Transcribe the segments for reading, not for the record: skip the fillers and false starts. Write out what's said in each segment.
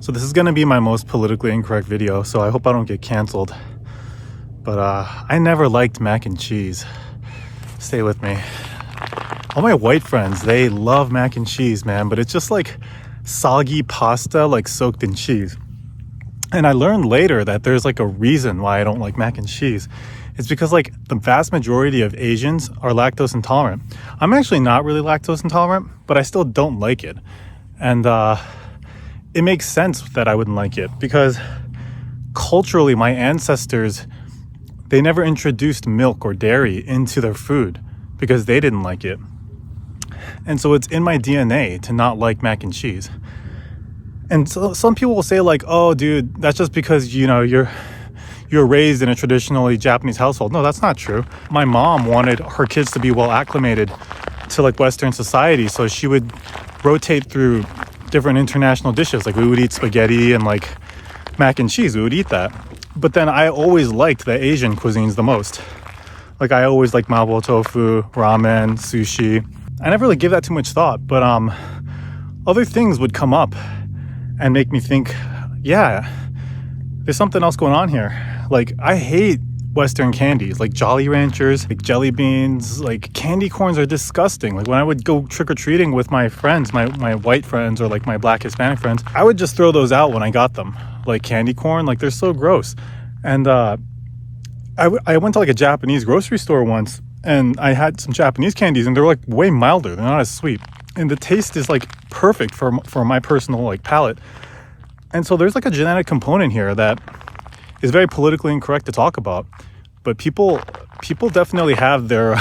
So this is going to be my most politically incorrect video, so I hope I don't get canceled. But I never liked mac and cheese. Stay with me. All my white friends, they love mac and cheese, man, but it's just like soggy pasta like soaked in cheese. And I learned later that there's like a reason why I don't like mac and cheese. It's because like the vast majority of Asians are lactose intolerant. I'm actually not really lactose intolerant, but I still don't like it. And it makes sense that I wouldn't like it because culturally my ancestors, they never introduced milk or dairy into their food because they didn't like it. And so it's in my DNA to not like mac and cheese. And so some people will say like, oh dude, that's just because, you know, you're raised in a traditionally Japanese household. No, that's not true. My mom wanted her kids to be well acclimated to like Western society. So she would rotate through different international dishes. Like we would eat spaghetti and like mac and cheese. We would eat that. But then I always liked the Asian cuisines the most. Like I always liked mapo tofu, ramen, sushi. I never really gave that too much thought, but other things would come up and make me think, yeah, there's something else going on here. Like I hate Western candies, like Jolly Ranchers, like jelly beans, like candy corns are disgusting. Like when I would go trick-or-treating with my friends, my white friends or like my black Hispanic friends, I would just throw those out when I got them. Like candy corn, like they're so gross. And I went to like a Japanese grocery store once and I had some Japanese candies and they're like way milder. They're not as sweet. And the taste is like perfect for my personal like palate. And so there's like a genetic component here that is very politically incorrect to talk about. But people definitely have their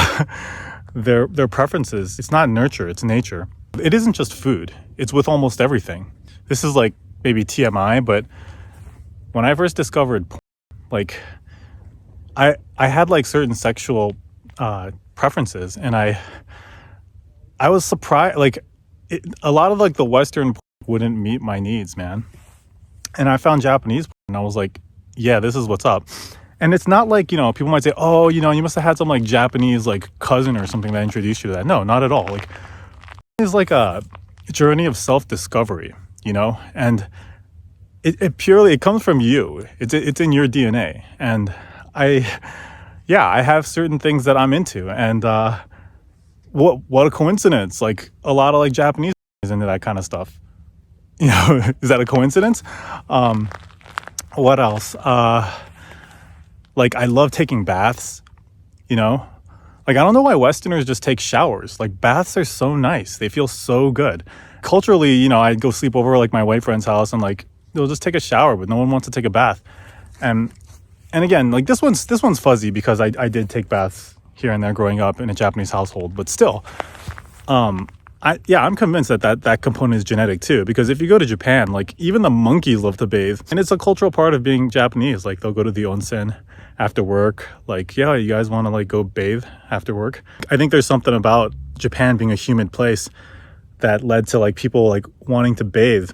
their preferences. It's not nurture, it's nature. It isn't just food. It's with almost everything. This is like maybe TMI, but when I first discovered porn, like I had like certain sexual preferences, and I was surprised. Like a lot of like the Western porn wouldn't meet my needs, man. And I found Japanese porn, and I was like, yeah, this is what's up. And it's not like, you know, people might say, oh, you know, you must have had some like Japanese like cousin or something that introduced you to that. No, not at all. Like it's like a journey of self-discovery, you know, and it comes from you. It's in your DNA. And I have certain things that I'm into, and what a coincidence. Like a lot of like Japanese is into that kind of stuff. You know, is that a coincidence? What else? Like I love taking baths, you know? Like I don't know why Westerners just take showers. Like baths are so nice. They feel so good. Culturally, you know, I'd go sleep over like my white friend's house and like they'll just take a shower, but no one wants to take a bath. And again, like this one's fuzzy because I did take baths here and there growing up in a Japanese household, but still, I'm convinced that component is genetic too, because if you go to Japan, like even the monkeys love to bathe, and it's a cultural part of being Japanese. Like they'll go to the onsen after work. Like, yeah, you guys want to like go bathe after work? I think there's something about Japan being a humid place that led to like people like wanting to bathe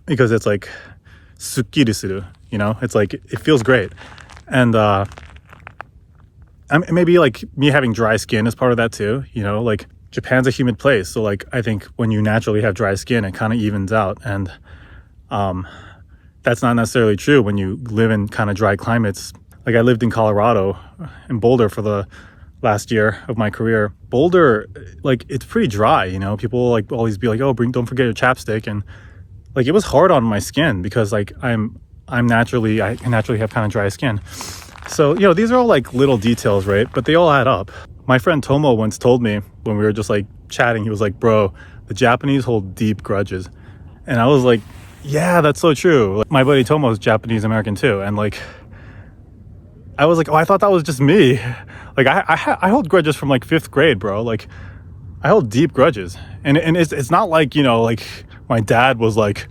because it's like sukkiru suru, you know? It's like it feels great. And maybe like me having dry skin is part of that too, you know? Like Japan's a humid place, so like I think when you naturally have dry skin, it kind of evens out. And that's not necessarily true when you live in kind of dry climates. Like I lived in Colorado, in Boulder for the last year of my career. Boulder, like it's pretty dry, you know? People like always be like, oh, don't forget your chapstick. And like it was hard on my skin because like I naturally have kind of dry skin. So, you know, these are all like little details, right? But they all add up. My friend Tomo once told me when we were just like chatting, he was like, bro, the Japanese hold deep grudges. And I was like, yeah, that's so true. Like, my buddy Tomo is Japanese American too. And like, I was like, oh, I thought that was just me. Like I hold grudges from like 5th grade, bro. Like I hold deep grudges. And it's not like, you know, like my dad was like,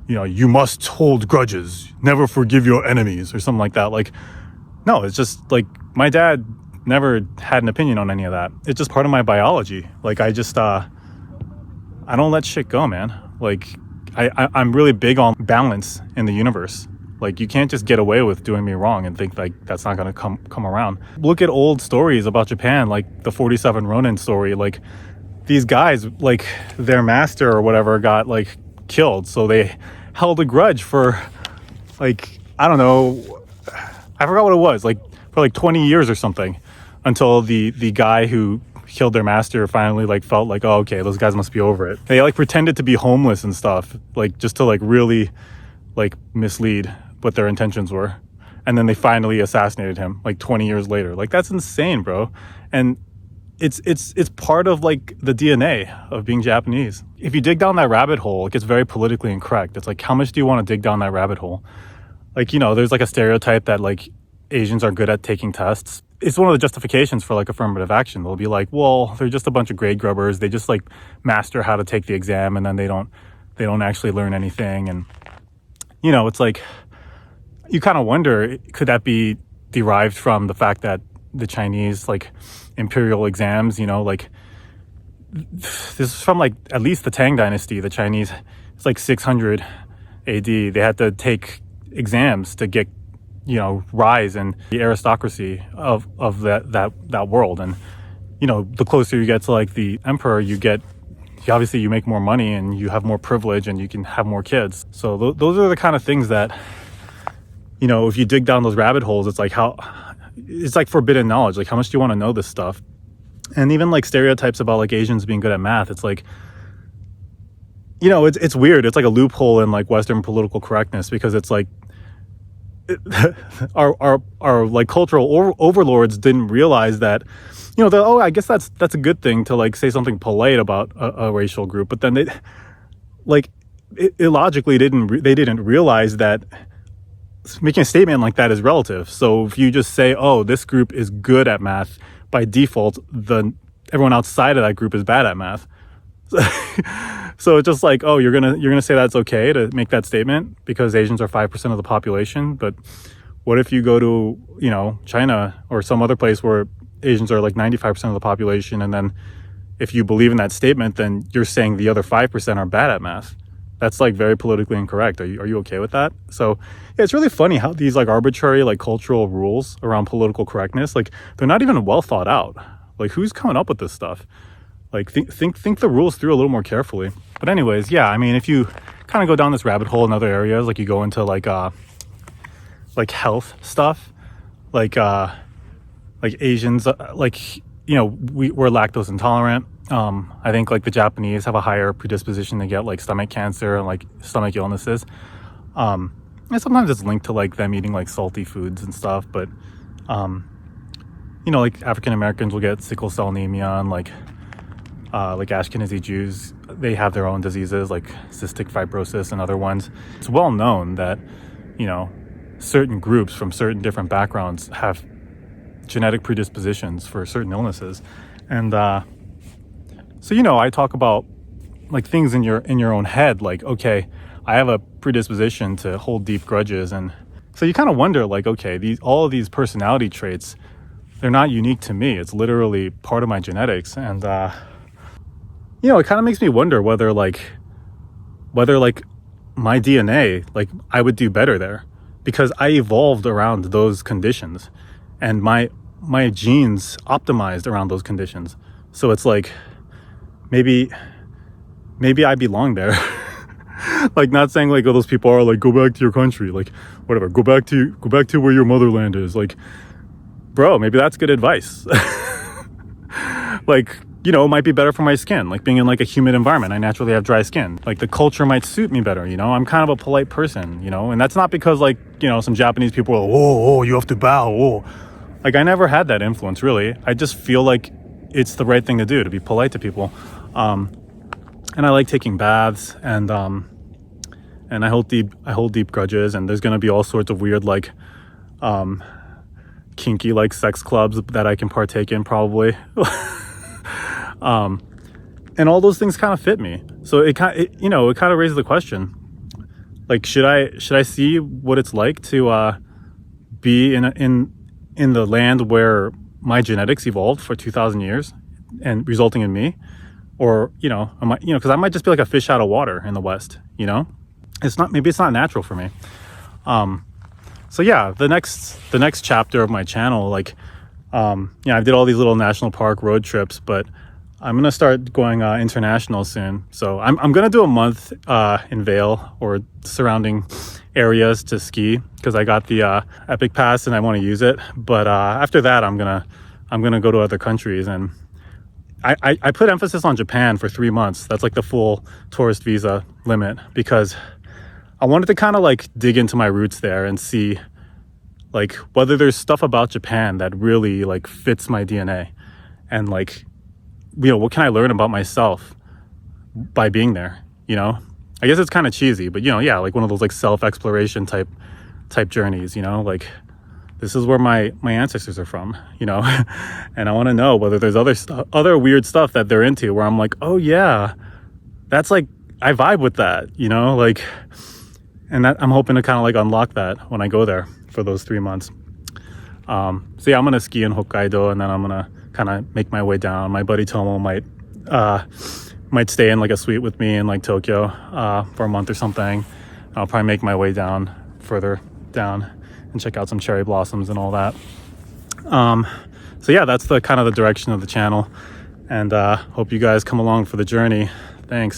you know, you must hold grudges, never forgive your enemies or something like that. Like, no, it's just like my dad never had an opinion on any of that. It's just part of my biology. Like I just, I don't let shit go, man. Like I'm really big on balance in the universe. Like you can't just get away with doing me wrong and think like that's not going to come around. Look at old stories about Japan, like the 47 Ronin story. Like these guys, like their master or whatever got like killed, so they held a grudge for like, I don't know, I forgot what it was, like for like 20 years or something, until the guy who killed their master finally like felt like, oh, okay, those guys must be over it. They like pretended to be homeless and stuff, like just to like really like mislead what their intentions were. And then they finally assassinated him like 20 years later. Like, that's insane, bro. And it's part of like the DNA of being Japanese. If you dig down that rabbit hole, it gets very politically incorrect. It's like, how much do you want to dig down that rabbit hole? Like, you know, there's like a stereotype that like Asians are good at taking tests. It's one of the justifications for like affirmative action. They'll be like, well, they're just a bunch of grade grubbers. They just like master how to take the exam, and then they don't actually learn anything. And, you know, it's like, you kind of wonder, could that be derived from the fact that the Chinese like imperial exams, you know, like this is from like at least the Tang Dynasty. The Chinese, it's like 600 AD. They had to take exams to get, you know, rise in the aristocracy of that world. And, you know, the closer you get to like the emperor, you obviously you make more money and you have more privilege and you can have more kids. So those are the kind of things that, you know, if you dig down those rabbit holes, it's like it's like forbidden knowledge. Like, how much do you want to know this stuff? And even like stereotypes about like Asians being good at math, it's like, you know, it's weird. It's like a loophole in like Western political correctness, because it's like our like cultural overlords didn't realize that, you know, I guess that's a good thing to like say something polite about a racial group, but then they like illogically they didn't realize that making a statement like that is relative. So if you just say, oh, this group is good at math, by default, everyone outside of that group is bad at math. So it's just like, oh, you're gonna say that's okay to make that statement because Asians are 5% of the population. But what if you go to, you know, China or some other place where Asians are like 95% of the population, and then if you believe in that statement, then you're saying the other 5% are bad at math? That's like very politically incorrect. Are you okay with that? So yeah, it's really funny how these like arbitrary like cultural rules around political correctness, like they're not even well thought out. Like, who's coming up with this stuff? Like, think the rules through a little more carefully. But anyways, yeah, I mean, if you kind of go down this rabbit hole in other areas, like you go into like health stuff, like Asians, like, you know, we're lactose intolerant. I think like the Japanese have a higher predisposition to get like stomach cancer and like stomach illnesses. And sometimes it's linked to like them eating like salty foods and stuff. But, you know, like African Americans will get sickle cell anemia, and like Ashkenazi Jews, they have their own diseases like cystic fibrosis and other ones. It's well known that, you know, certain groups from certain different backgrounds have genetic predispositions for certain illnesses. And, so, you know, I talk about like things in your own head, like, okay, I have a predisposition to hold deep grudges. And so you kind of wonder, like, okay, all of these personality traits, they're not unique to me. It's literally part of my genetics. And, you know, it kind of makes me wonder whether like my DNA, like I would do better there, because I evolved around those conditions and my genes optimized around those conditions. So it's like, maybe I belong there. Like, not saying like, oh, those people are like, go back to your country, like whatever, go back to where your motherland is. Like, bro, maybe that's good advice. Like, you know, it might be better for my skin, like being in like a humid environment. I naturally have dry skin. Like, the culture might suit me better, you know. I'm kind of a polite person, you know, and that's not because like, you know, some Japanese people are, oh, you have to bow. Oh, like I never had that influence really. I just feel like it's the right thing to do, to be polite to people. And I like taking baths, and I hold deep grudges, and there's gonna be all sorts of weird like kinky like sex clubs that I can partake in probably. And all those things kind of fit me. So it kind of raises the question, like, should I see what it's like to be in the land where my genetics evolved for 2,000 years and resulting in me? Or, you know, because I might just be like a fish out of water in the West, you know? Maybe it's not natural for me. So yeah, the next chapter of my channel, like, I did all these little national park road trips, but I'm gonna start going international soon. So I'm gonna do a month in Vail or surrounding areas to ski because I got the Epic Pass and I want to use it. But after that, I'm gonna go to other countries, and I put emphasis on Japan for 3 months. That's like the full tourist visa limit, because I wanted to kind of like dig into my roots there and see like whether there's stuff about Japan that really like fits my DNA, and like, you know, what can I learn about myself by being there, you know? I guess it's kind of cheesy, but you know, yeah, like one of those like self-exploration type journeys, you know, like this is where my ancestors are from, you know. And I want to know whether there's other weird stuff that they're into where I'm like, oh yeah, that's like, I vibe with that, you know, like, and that I'm hoping to kind of like unlock that when I go there for those 3 months. So yeah, I'm gonna ski in Hokkaido, and then I'm gonna kind of make my way down. My buddy Tomo might stay in like a suite with me in like Tokyo for a month or something. I'll probably make my way down further down and check out some cherry blossoms and all that. So yeah, that's the kind of the direction of the channel, and hope you guys come along for the journey. Thanks.